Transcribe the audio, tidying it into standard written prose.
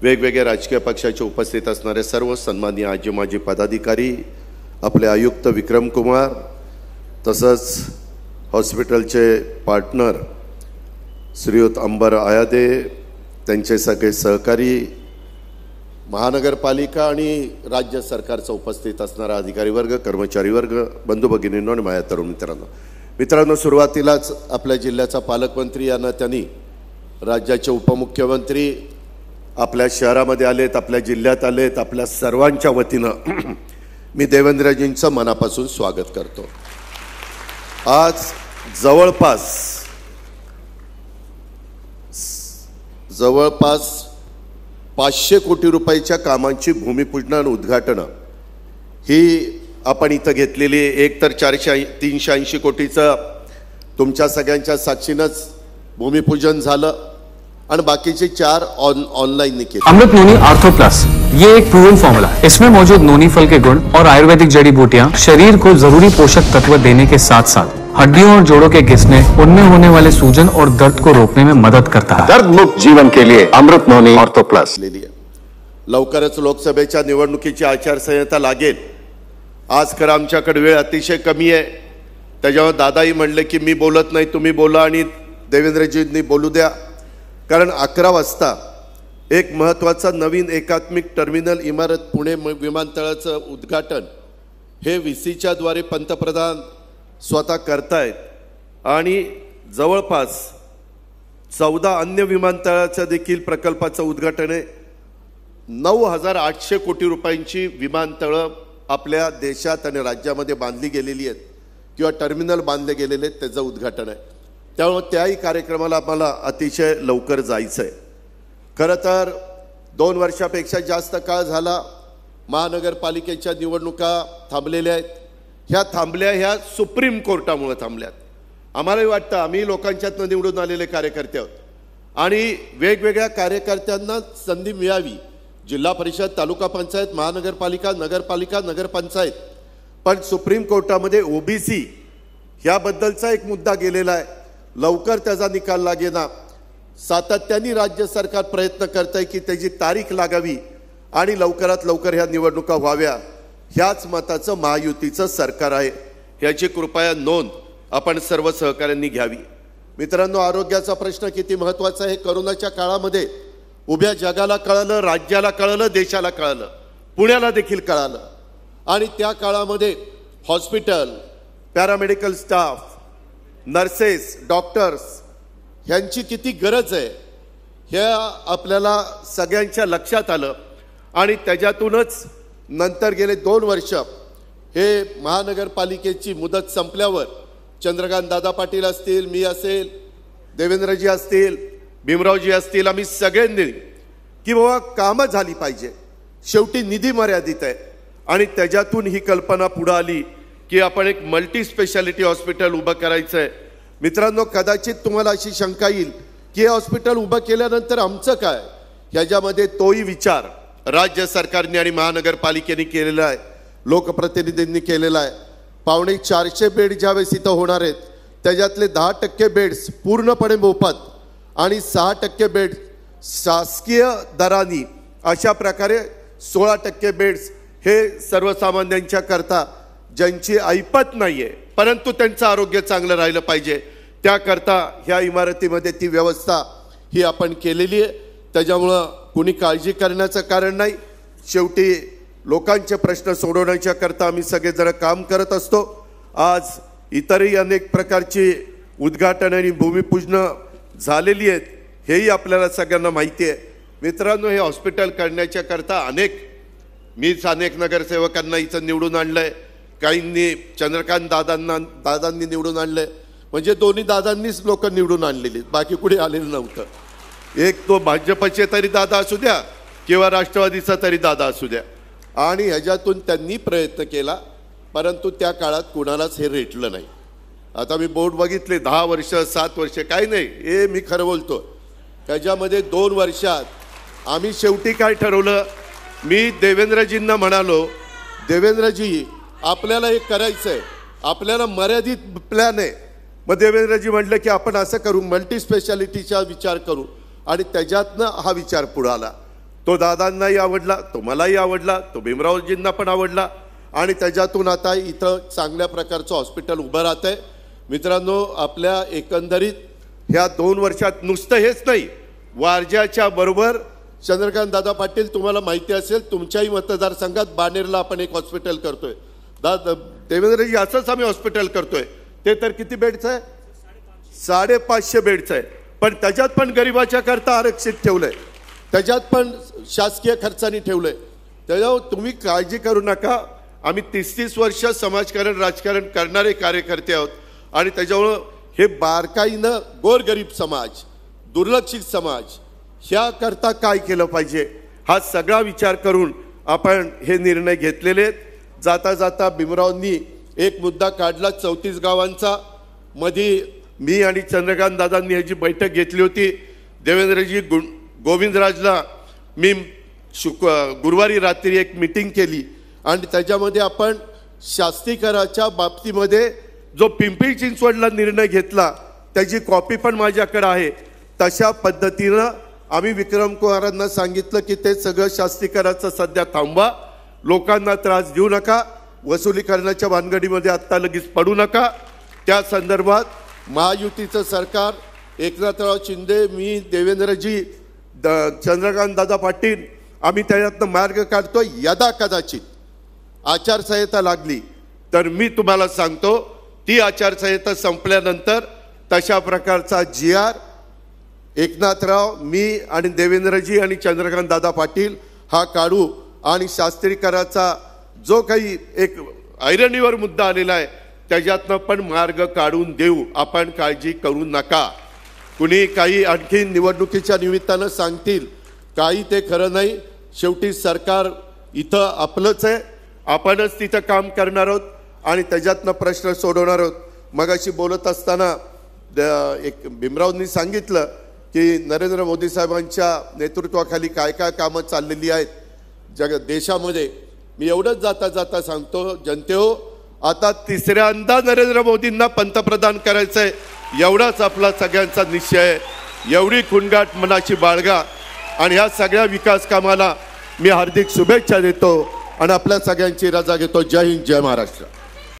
वेगवेगळ्या राजकीय पक्षाचे उपस्थित असणारे सर्व सन्माननीय आजी माजी पदाधिकारी, आपले आयुक्त विक्रम कुमार, तसंच हॉस्पिटलचे पार्टनर श्रीयुत अंबर आयादे, त्यांचे सगळे सहकारी, महानगरपालिका आणि राज्य सरकारचा उपस्थित असणारा अधिकारी वर्ग, कर्मचारी वर्ग, बंधू भगिनींनो आणि माझ्या तरुण मित्रांनो, सुरुवातीलाच आपल्या जिल्ह्याचा पालकमंत्री यांना त्यांनी राज्याचे उपमुख्यमंत्री आपल्या शहरामध्ये आलेत, आपल्या जिल्ह्यात आलेत, आपल्या सर्वांच्या वतीनं मी देवेंद्रजींचं मनापासून स्वागत करतो। आज जवळपास 500 कोटी रुपयाच्या कामांची भूमिपूजन आणि उद्घाटन ही आपण इथं घेतलेली, एक तर 380 कोटीचं तुमच्या सगळ्यांच्या साक्षीनंच भूमिपूजन झालं और बाकी 4 ऑनलाइन निकले। अमृत नोनी आर्थो प्लस ये एक प्रूवन फॉर्मूला है। इसमें मौजूद नोनी फल के गुण और आयुर्वेदिक जड़ी बूटियां शरीर को जरूरी पोषक तत्व देने के साथ साथ हड्डियों और जोड़ों के घिसने, उनमें होने वाले सूजन और दर्द को रोकने में मदद करता है। दर्द मुक्त जीवन के लिए अमृत नोनी आर्थो प्लस। लवकरच लोकसभेच्या निवडणुकीची आचारसंहिता लागेल। आज खरं आमच्याकडे वेळ अतिशय कमी आहे, त्याच्यामुळे दादाही म्हणले की मी बोलत नाही, तुम्ही बोला आणि देवेंद्रजींनी बोलू द्या, कारण 11 वाजता एक महत्त्वाचा नवीन एकात्मिक टर्मिनल इमारत पुणे विमानतळाचं उद्घाटन हे VCच्या द्वारे पंतप्रधान स्वतः करतायत आणि जवळपास 14 अन्य विमानतळाचं देखील प्रकल्पाचं उद्घाटन आहे। 9800 कोटी रुपयांची विमानतळं आपल्या देशात आणि राज्यामध्ये बांधली गेलेली आहेत किंवा टर्मिनल बांधले गेलेले आहेत, त्याचं उद्घाटन आहे। त्यामुळे त्याही कार्यक्रमाला आम्हाला अतिशय लवकर जायचं आहे। खरं तर 2 वर्षापेक्षा जास्त काळ झाला महानगरपालिकेच्या निवडणुका थांबलेल्या आहेत। ह्या सुप्रीम कोर्टामुळे थांबल्यात। आम्हालाही वाटतं आम्ही लोकांच्यातनं निवडून आलेले कार्यकर्ते आहोत आणि वेगवेगळ्या कार्यकर्त्यांना संधी मिळावी, जिल्हा परिषद, तालुका पंचायत, महानगरपालिका, नगरपालिका, नगरपंचायत, पण सुप्रीम कोर्टामध्ये OBC ह्याबद्दलचा एक मुद्दा गेलेला आहे, लवकर त्याचा निकाल लागेना। सातत्याने राज्य सरकार प्रयत्न करत आहे की त्याची तारीख लागावी आणि लवकरात लवकर ह्या निवडणुका व्हाव्या। ह्याच मताचं महायुतीचं सरकार आहे, ह्याची कृपया नोंद आपण सर्व सहकाऱ्यांनी घ्यावी। मित्रांनो, आरोग्याचा प्रश्न किती महत्त्वाचा आहे कोरोनाच्या काळामध्ये उभ्या जगाला कळलं, राज्याला कळलं, देशाला कळलं, पुण्याला देखील कळलं आणि त्या काळामध्ये hospital, paramedical staff, nurses, doctors ह्यांची किती गरज आहे हे आपल्याला सगळ्यांच्या लक्षात आलं आणि त्याच्यातूनच नंतर गेले 2 वर्ष हे महानगरपालिकेची मुदत संपल्यावर चंद्रकांत दादा पाटील असतील, मी असेल, देवेंद्रजी असतील, भीमरावजी असतील, आम्ही सगळ्यांनी की बाबा कामं झाली पाहिजे, शेवटी निधी मर्यादित आहे आणि त्याच्यातून ही कल्पना पुढे आली की आपण एक मल्टी स्पेशालिटी हॉस्पिटल उभं करायचं आहे। मित्रांनो, कदाचित तुम्हाला अशी शंका येईल की हे हॉस्पिटल उभं केल्यानंतर आमचं काय, ह्याच्यामध्ये तोही विचार राज्य सरकारने आणि महानगरपालिकेने केलेला आहे, लोकप्रतिनिधींनी केलेला आहे। 450 बेड ज्यावेळेस इथं होणार आहेत त्याच्यातले 10% बेड्स पूर्णपणे मोफत आणि 6% बेड शासकीय दराने, अशा प्रकारे 16% बेड्स हे सर्वसामान्यांच्या करता ज्यांची ऐपत नाहीये परंतु त्यांचं आरोग्य चांगलं राहिलं पाहिजे त्याकरता ह्या इमारतीमध्ये ती व्यवस्था ही आपण केलेली आहे। त्याच्यामुळं कुणी काळजी करण्याचं कारण नाही, शेवटी लोकांचे प्रश्न सोडवण्याच्या करता आम्ही सगळेजण काम करत असतो। आज इतरही अनेक प्रकारची उद्घाटन आणि भूमिपूजन झालेली आहेत, हेही आपल्याला सगळ्यांना माहिती आहे। मित्रांनो, हे हॉस्पिटल करण्याच्या करता मीच अनेक नगरसेवकांना इथं निवडून आणलंय, काहींनी चंद्रकांत दादांनी निवडून आणलंय, म्हणजे दोन्ही दादांनीच लोक निवडून आणलेली, बाकी कुणी आलेलं नव्हतं। एक तो भाजपचे तरी दादा असू द्या किंवा राष्ट्रवादीचा तरी दादा असू द्या, आणि ह्याच्यातून त्यांनी प्रयत्न केला परंतु त्या काळात कुणालाच हे रेटलं नाही। आता मी बोर्ड बघितले 10 वर्ष 7 वर्ष काही नाही, हे मी खरं बोलतो। त्याच्यामध्ये 2 वर्षात आम्ही शेवटी काय ठरवलं, मी देवेंद्रजींना म्हणालो, देवेंद्रजी आपल्याला हे करायचं आहे, आपल्याला मर्यादित प्लॅन आहे। मग देवेंद्रजी म्हटलं की आपण असं करू, मल्टी स्पेशालिटीचा विचार करू आणि त्याच्यातनं हा विचार पुढे आला। तो दादांनाही आवडला, तो मलाही आवडला, तो भीमरावजींना पण आवडला आणि त्याच्यातून आता इथं चांगल्या प्रकारचं हॉस्पिटल उभं राहत आहे. मित्रांनो, आपल्या एकंदरीत ह्या 2 वर्षात नुसतं हेच नाही, वारज्याच्या बरोबर चंद्रकांत दादा पाटील, तुम्हाला माहिती असेल तुमच्याही मतदारसंघात बाणेरला आपण एक हॉस्पिटल करतोय. देवेंद्रजी असंच आम्ही हॉस्पिटल करतोय. ते तर किती बेडचं आहे? 550 बेडचं आहे. पण त्याच्यात पण गरिबाच्या करता आरक्षित ठेवलंय, त्याच्यात पण शासकीय खर्चाने ठेवलंय. त्याच्यावर तुम्ही काळजी करू नका. आम्ही 30-30 वर्ष समाजकारण राजकारण करणारे कार्यकर्ते आहोत आणि त्याच्यामुळं हे बारकाईनं गोरगरीब समाज, दुर्लक्षित समाज ह्याकरता काय केलं पाहिजे हा सगळा विचार करून आपण हे निर्णय घेतलेले आहेत. जाता जाता भीमरावांनी एक मुद्दा काढला 34 गावांचा. मध्ये मी आणि चंद्रकांत दादांनी ह्याची बैठक घेतली होती. देवेंद्रजी गोविंदराजला मी गुरुवारी रात्री एक मीटिंग केली आणि त्याच्यामध्ये आपण शास्तीकराच्या बाबतीमध्ये जो पिंपरी चिंचवडला निर्णय घेतला त्याची कॉपी पण माझ्याकडे आहे. तशा पद्धतीनं आम्ही विक्रम कुमारांना सांगितलं की ते सगळं शास्तीकराचं सध्या थांबवा, लोकांना त्रास देऊ नका, वसुली करण्याच्या भानगडीमध्ये आत्ता लगेच पडू नका. त्या संदर्भात महायुतीचं सरकार, एकनाथराव शिंदे, मी, देवेंद्रजी, चंद्रकांत दादा पाटील, आम्ही त्याच्यातनं मार्ग काढतोय. यदा कदाचित आचारसंहिता लागली तर मी तुम्हाला सांगतो, ती आचारसंहिता संपल्यानंतर तशा प्रकारचा GR एकनाथराव, मी आणि देवेंद्रजी आणि चंद्रकांत दादा पाटील हा काढू आणि शास्त्रीकराचा जो काही एक ऐरणीवर मुद्दा आलेला आहे त्याच्यातनं पण मार्ग काढून देऊ. आपण काळजी करू नका. कुणी काही आणखी निवडणुकीच्या निमित्तानं सांगतील, काही ते खरं नाही. शेवटी सरकार इथं आपलंच आहे, आपणच तिथं काम करणार आहोत आणि त्याच्यातनं प्रश्न सोडवणार आहोत. मगाशी बोलत असताना एक भीमरावांनी सांगितलं की नरेंद्र मोदी साहेबांच्या नेतृत्वाखाली काय काय कामं चाललेली आहेत देशामध्ये. मी एवढंच जाता जाता सांगतो, जनतेहो, आता 3ऱ्यांदा नरेंद्र मोदींना पंतप्रधान करायचं आहे, एवढाच आपला सगळ्यांचा निश्चय आहे. एवढी खुणगाट मनाची बाळगा आणि ह्या सगळ्या विकास कामाला मी हार्दिक शुभेच्छा देतो आणि आपल्या सगळ्यांची रजा घेतो. जय हिंद, जय महाराष्ट्र.